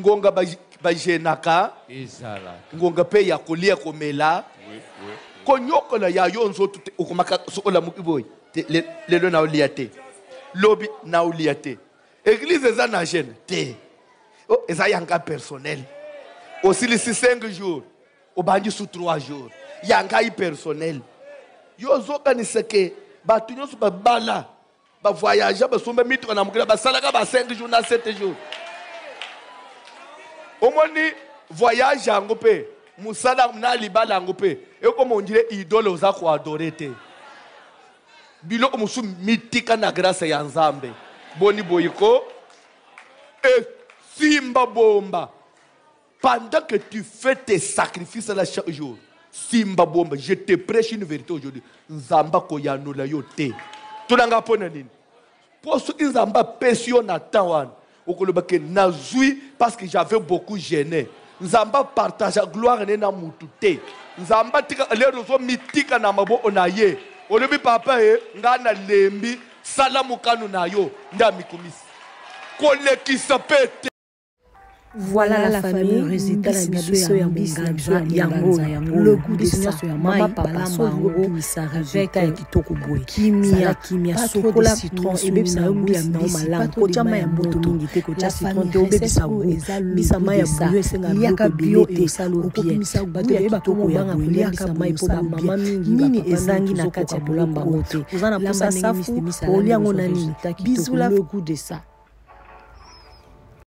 ngonga bajenaka ngonga pe ya kolia komela konyokola ya yonzo tute okomaka sokola mukiboy lelo na oliate lobby na oliate église za na jeune te oh eza yanga personnel aussi les 5 jours au bandi sous 3 jours yanga i personnel yozo kaniseke batu nyoso babala ba voyage ba somba mitwa na mukila basalaka ba 5 jours na 7 jours omoni voyage yango pe musala na libala yango pe e comme on dirait idole oza ko adorer te biloko musu mitika na grâce ya Nzambe boni boyiko et simba bomba pendant que tu fais tes sacrifices là chaque jour simba bomba je te prêche une vérité aujourd'hui Nzamba ko yanula yo te tunanga pona nini pour ce que Nzamba pesio na tawan okolobake nazui parce que j'avais beaucoup gêné Nzamba partage gloire na mutu te Nzamba tika lero zo mitika na mabo onaye olobi papa ngana lembi salamu kanu na yo ndamikumisi kolekisa pete. Voilà la famille résultat la biso ya mbisa yango le goût de ça maman papa songo avec kitoko boy kimia sokola citron et bebisa yombi ya normal ko chama ya moto mingi te ko cha citron te obebisa go bisa mai ya buyo senga yaka bio te salo kopimisa bato ya bato ko banga kulia ka mai po ba mama mingi nini ezangi na kati ya bolamba ote uzana posa safu oliango nani bizula le goût de ça